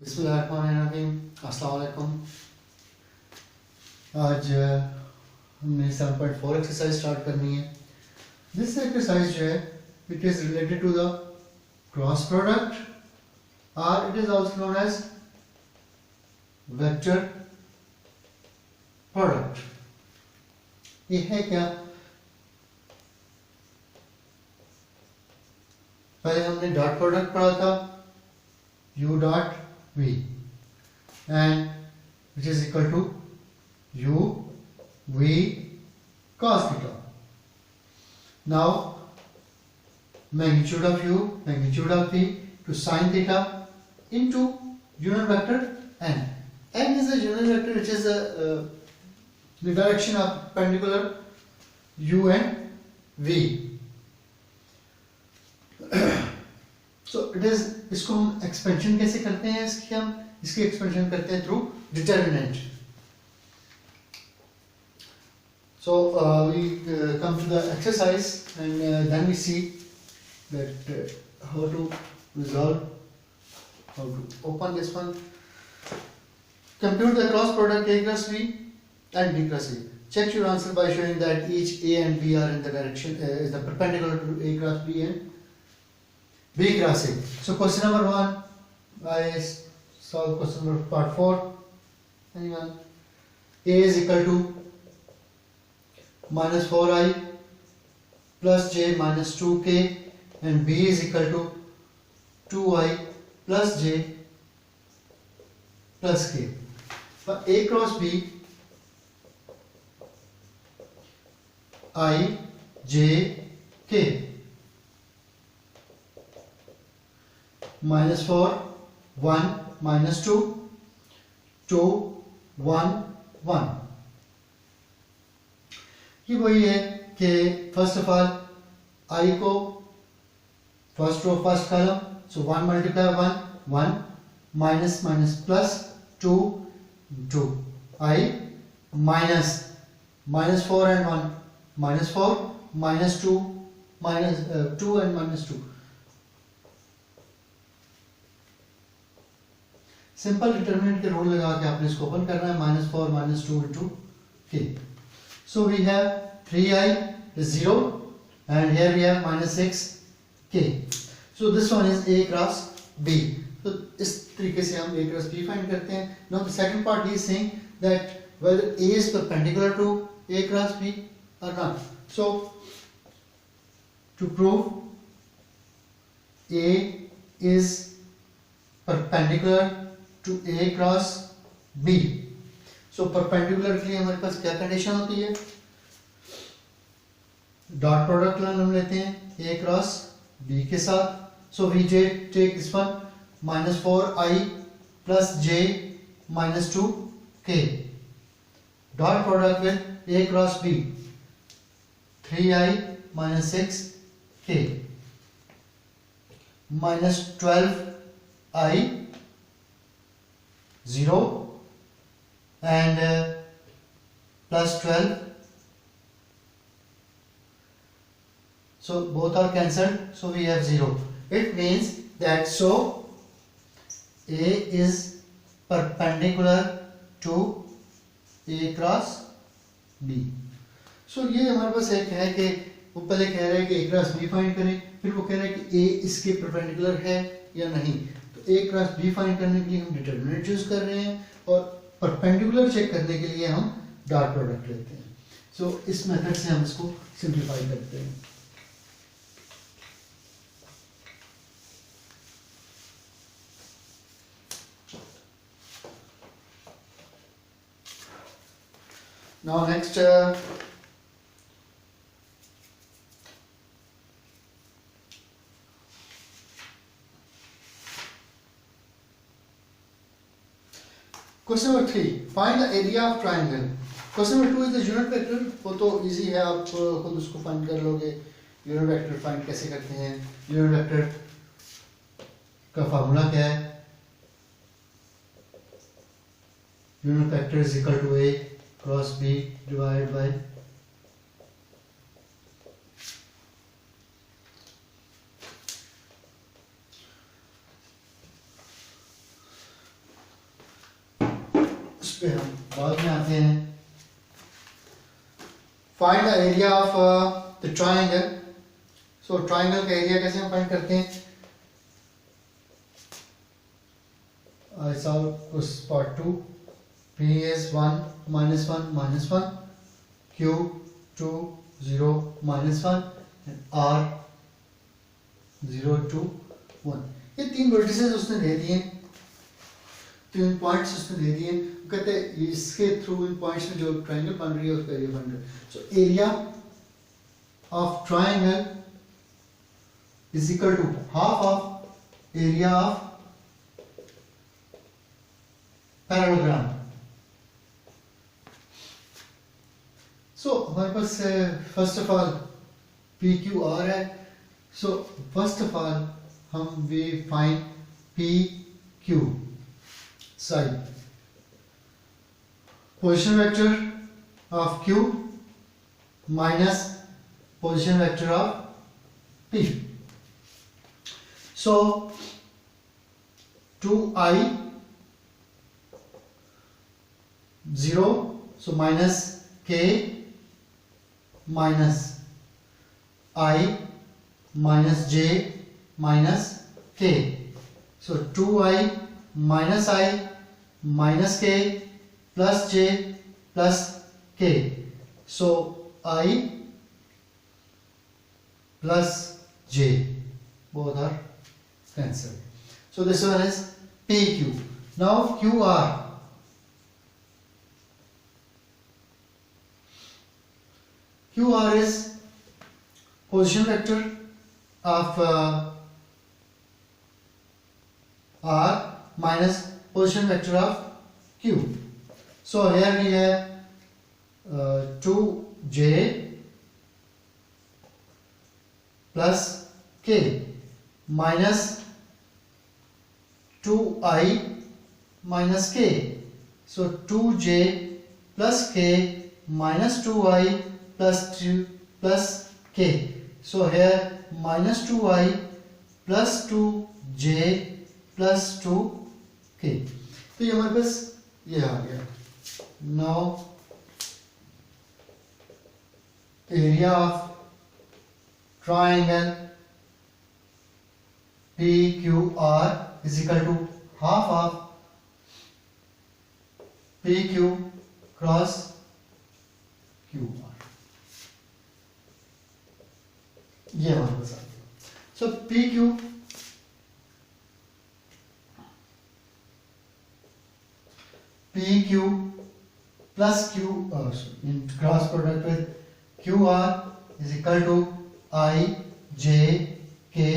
बिस्मिल्लाहिर्रहमानिर्रहीम। अस्सलाम वालेकुम। आज हमने 7.4 एक्सरसाइज स्टार्ट करनी है। दिस एक्सरसाइज जो है it is related to the cross product और it is also known as vector product. ये है क्या? पहले हमने डॉट प्रोडक्ट पढ़ा था, u dot v and which is equal to u v cos theta. Now magnitude of u, magnitude of v to sin theta into unit vector n. N is a unit vector which is the direction of perpendicular u and v. So it is, इसको हम expansion कैसे करते हैं? इसकी expansion करते हैं through determinant. So we come to the exercise and then we see that how to resolve, how to open this one. Compute the cross product a cross b and b cross a. Check your answer by showing that each a and b are in the direction is the perpendicular to a cross b and b cross a. So question number 1, I solve question number part 4. Anyone? A is equal to minus 4i plus j minus 2k and b is equal to 2i plus j plus k. For a cross b, I, j, k. Minus 4, 1, minus 2, 2, 1, 1. ये वही है कि first of all I को first row first column, so 1 multiply 1 1 minus minus plus 2 2 I minus minus 4 and 1 minus 4 minus 2 minus 2 and minus 2. Simple determinant के rule लगा के आपने इसको ओपन करना है. Minus 4 minus 2 into k. So we have 3i is 0 and here we have minus 6k. So this one is a cross b. So इस तरीके से हम a cross b फाइंड करते हैं. Now the second part he is saying that whether a is perpendicular to a cross b or not. So to prove a is perpendicular to a cross b. So perpendicular के लिए हमारे पास क्या condition होती है? Dot product हम लेते हैं a cross b के साथ. So we take this one minus 4i plus j minus 2k. Dot product with a cross b 3i minus 6k minus 12i 0 and plus 12. So both are cancelled, so we have 0. It means that so a is perpendicular to a cross b. So ये हमारे पास एक है कि वो पहले कह रहे हैं कि a क्रॉस b फाइंड करें, फिर वो कह रहे हैं कि a इसके परपेंडिकुलर है या नहीं. तो a क्रॉस b फाइंड करने के लिए हम डिटरमिनेंट चूज कर रहे हैं और परपेंडिकुलर चेक करने के लिए हम डॉट प्रोडक्ट लेते हैं. सो इस मेथड से हम इसको सिंप्लीफाई करते हैं. Now next Question number 3. Find the area of triangle. Question number 2 is the unit vector. वो तो इजी है, आप खुद उसको फाइंड कर लोगे. यूनिट वेक्टर फाइंड कैसे करते हैं? यूनिट वेक्टर का फार्मूला क्या है? Unit vector is equal to a cross b divided by पे हम बाद में आते हैं. Find the area of the triangle. So triangle का एरिया कैसे हम फाइंड करते हैं? I solve this part 2. P is 1 minus 1 minus 1, Q 2 0 minus 1 and R 0 2 1. ये तीन वर्टिसेस उसने दे दिए, तीन पॉइंट्स उसने दे दिए. कहते हैं इसके थ्रू इन पॉइंट्स में जो ट्रायंगल बन रही है उसका एरिया बन रहा है. So area of triangle is equal to half of area of parallelogram. So हमारे पास first of all P Q R है. सो फर्स्ट ऑफ ऑल हम we find P Q side position vector of Q minus position vector of P. So 2i 0, so minus k minus I minus j minus k. So 2i minus I minus k plus j plus k. So I plus j, both are cancelled. So this one is PQ. Now QR. QR is position vector of R minus position vector of Q. So here we have 2j plus k minus 2i minus k. So 2j plus k minus 2i plus 2 plus k. So here minus 2i plus 2j plus 2k. तो ये हमारे पास ये आ गया. Now area of triangle PQR is equal to half of PQ cross QR. ये हमारे पास आ गया. So P Q plus Q in cross product with Q R is equal to i j k.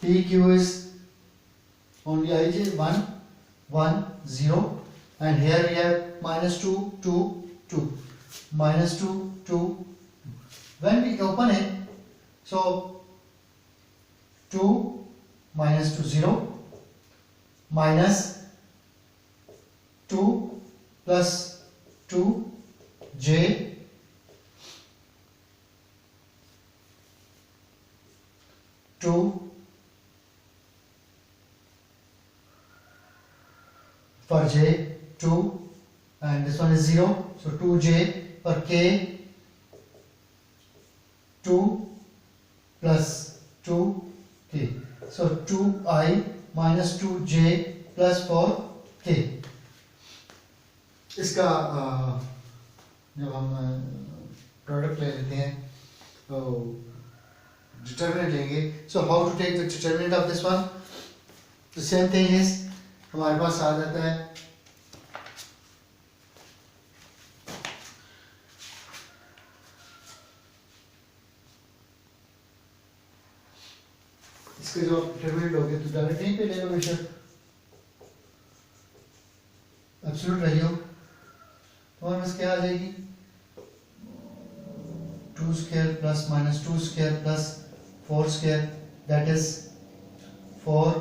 P Q is only i j 1 1 0 and here we have minus 2 2 2 minus 2 2. When we open it, so 2 minus 2 0 minus 2 plus 2 j two for j 2 and this one is 0, so 2j for k 2 plus 2k. So 2i minus 2j plus 4k. इसका जब हम product ले लेते हैं तो determinant लेंगे. So how to take the determinant of this one? The same thing is हमारे पास आ जाता है इसके जो डिटरमिनेंट हो गए तो डायरेक्ट यहीं पे ले लो बेशक. एब्सोल्यूट वैल्यू हमारे पास क्या आ जाएगी? 2 square plus minus 2 square plus 4 square, that is 4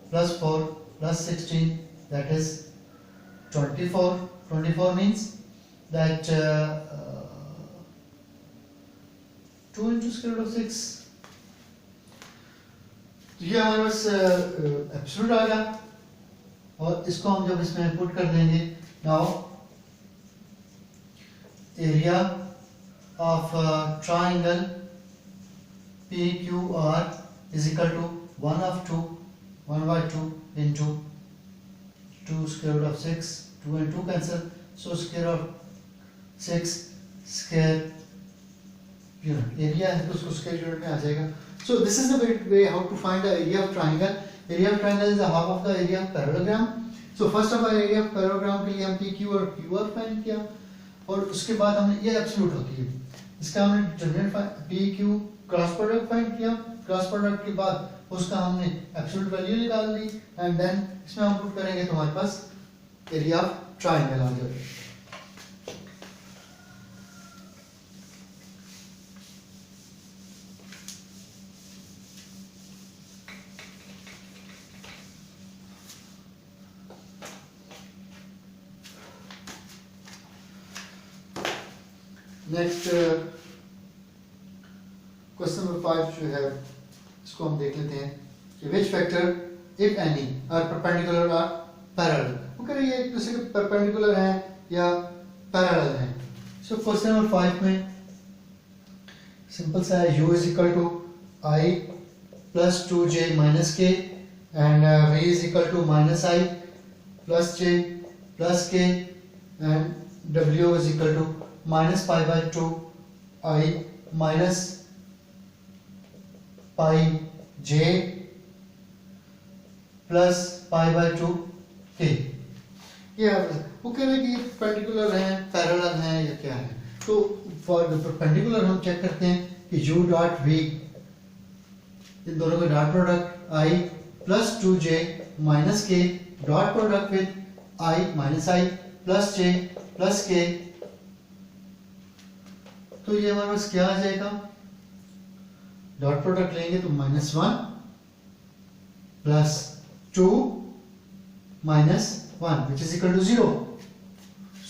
plus 4 plus 16, that is 24. 24 means that 2 into square root of 6. तो ये हमारे पास एब्सोल्यूट आ गया और इसको हम जब इसमें पुट कर देंगे, now area of triangle PQR is equal to 1 by 2 into 2 square root of 6, 2 and 2 cancel, so square of 6 square unit area है तो उसको square unit में आ जाएगा. So this is the way how to find the area of triangle. Area of triangle is the half of the area of parallelogram. So first of all area of parallelogram के लिए हम PQ और QR find किया और उसके बाद हमने ये एब्सोल्यूट होती है इसका हमने determinant PQ cross product find किया. क्रॉस प्रोडक्ट के बाद उसका हमने एब्सोल्यूट वैल्यू निकाल ली एंड देन इसमें हम पुट करेंगे तो हमारे पास एरिया ऑफ ट्रायंगल आ जाएगा. नेक्स्ट क्वेश्चन नंबर 5 जो है इसको हम देख लेते हैं कि which factor if any are perpendicular or parallel. वो कह रही है एक दूसरे के परपेंडिकुलर हैं या पैरेलल हैं. सो क्वेश्चन नंबर 5 में सिंपल सा है u is equal to I plus 2j minus k and v is equal to minus I plus j plus k and w is equal to minus pi by 2 I minus pi j plus pi by 2 k. ये वो कह रहे हैं कि ये perpendicular हैं parallel हैं या क्या है. तो फॉर द परपेंडिकुलर हम चेक करते हैं कि u डॉट v इन दोनों का dot product I plus 2j minus k dot product with I minus I plus j plus k. तो ये हमारे पास क्या आ जाएगा डॉट प्रोडक्ट लेंगे तो -1 plus 2 minus 1 which is equal to 0.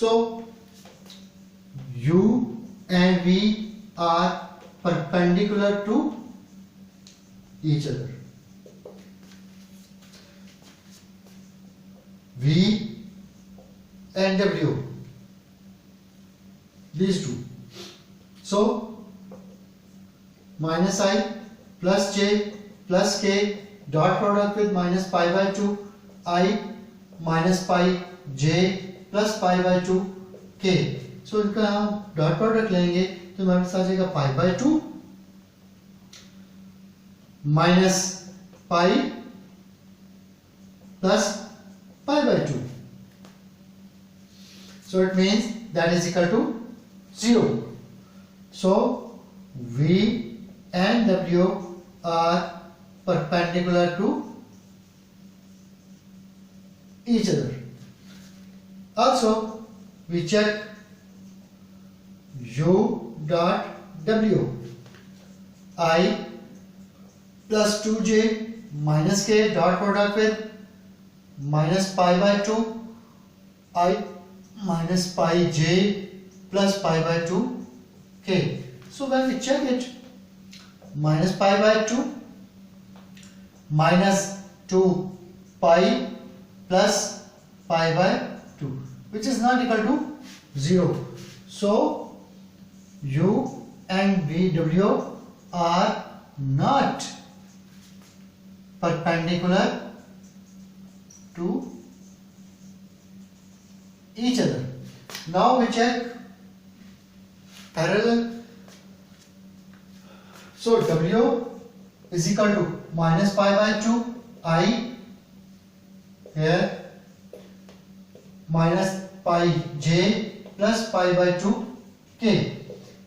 So u and v are perpendicular to each other. v and w, these two. So minus I plus j plus k dot product with minus pi by 2 I minus pi j plus pi by 2 k. So इनका हम dot product लेंगे तो हमारे पास आ जाएगा pi by 2 minus pi plus pi by 2. So it means that is equal to 0. So V and W are perpendicular to each other. Also we check U dot W. I plus 2j minus k dot product with minus pi by 2 I minus pi j plus pi by 2 k. So when we check it, minus pi by 2 minus 2 pi plus pi by 2 which is not equal to 0. So u and vw are not perpendicular to each other. Now we check parallel. So W is equal to minus pi by 2 I here minus pi j plus pi by 2 k.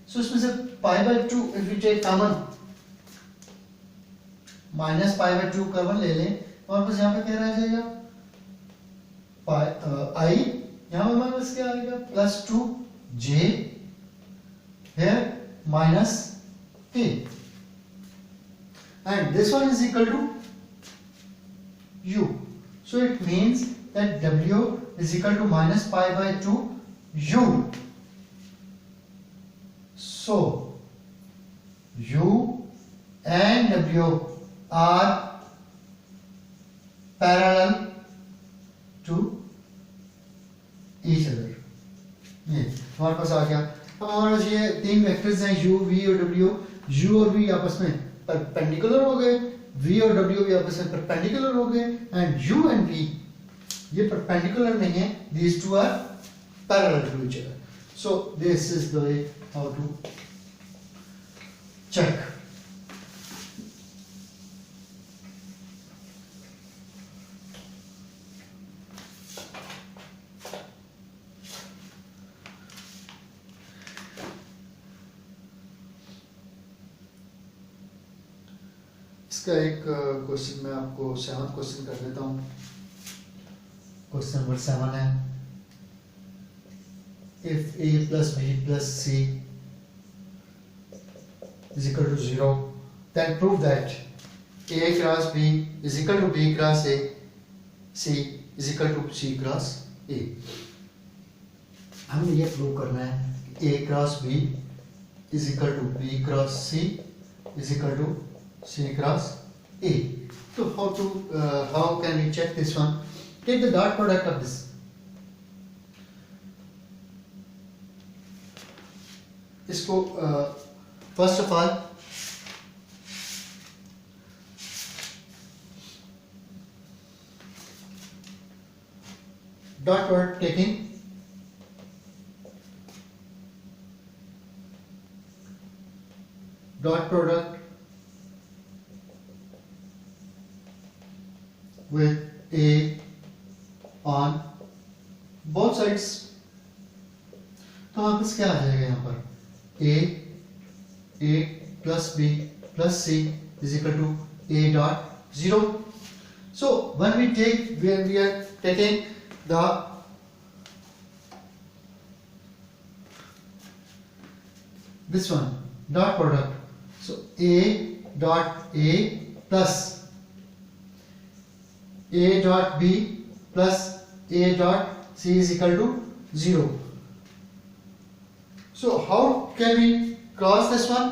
So इसमें से pi by 2 if we take common minus pi by 2 common ले लें तो हमारे पास यहाँ पे क्या रह जाएगा I यहाँ पे हमारे पास क्या आएगा plus 2 j here minus k and this one is equal to u. So it means that W is equal to minus pi by 2 u. So u and W are parallel to each other. ये हमारे पास आ गया. अब हमारे पास ये तीन vectors हैं u v और w। u और v आपस में परपेंडिकुलर हो गए, v और w भी आपस में परपेंडिकुलर हो गए, एंड u एंड v ये परपेंडिकुलर नहीं है, these two are parallel to each other. So this is the way how to check. इसका एक क्वेश्चन मैं आपको 7th क्वेश्चन कर देता हूँ। क्वेश्चन नंबर 7 है, if a plus b plus c is equal to 0, then prove that a cross b is equal to b cross a, c is equal to c cross a। हमें ये prove करना है कि a cross b is equal to b cross c is equal to c cross a। So how can we check this one? Take the dot product of this. इसको first of all dot product taking dot product with a on both sides। तो हमारे पास क्या आ जाएगा यहाँ पर, a plus b plus c is equal to a dot 0। So when we are taking the this one dot product, so a dot a plus a dot b plus a dot c is equal to 0। So how can we cross this one?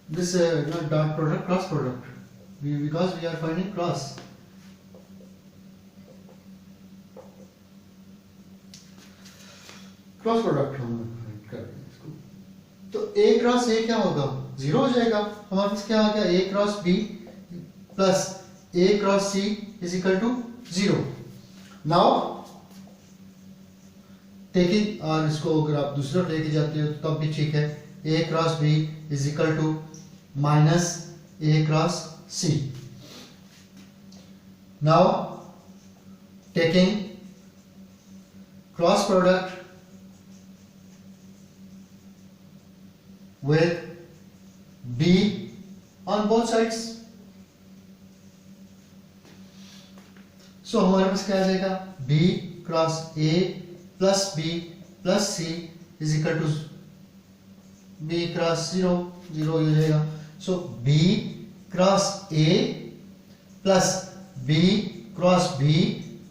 This not dot product, cross product, because we are finding cross। Cross product हम कर रहे हैं इसको, तो a cross a क्या होगा, 0 हो जाएगा। हमारे पास क्या आ गया, a cross b plus a cross c is equal to 0। Now taking, और इसको अगर आप दूसरा लेके जाते हो तो तब भी ठीक है, a cross b is equal to minus a cross c। Now taking cross product with b on both sides, so हमारे पास क्या आ जाएगा, b cross a plus b plus c is equal to b cross 0 हो जाएगा। So b cross a plus b cross b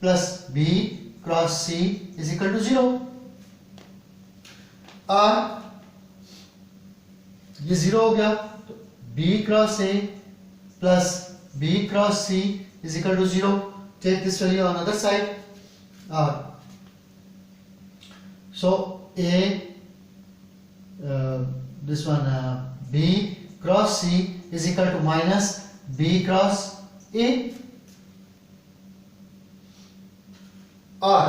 plus b cross c is equal to 0। और ये 0 हो गया, तो b cross a plus b cross c is equal to 0। Take this value on other side, so a this one b cross c is equal to minus b cross a, or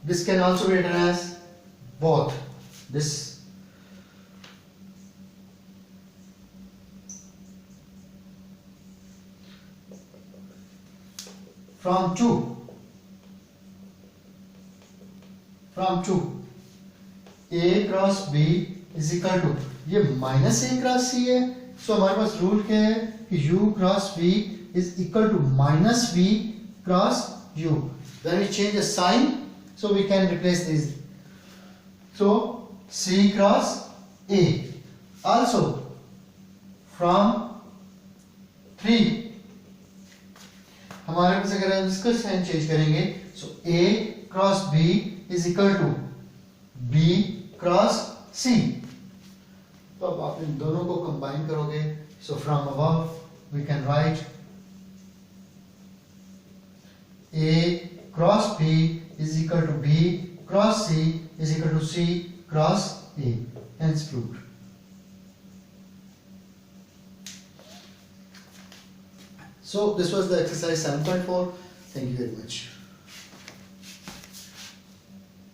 this can also be written as both this from 2 a cross b is equal to, ये minus a cross c है, सो हमारे पास rule क्या है कि u cross v is equal to minus v cross u। When we change the sign, so we can replace these, so c cross a। Also from 3 हमारे पास अगर हम इसका sign change करेंगे, so a cross b is equal to b cross c। तो अब आप इन दोनों को कंबाइन करोगे, so from above we can write A cross B is equal to B cross C is equal to C cross A. Hence proved. So this was the exercise 7.4. Thank you very much.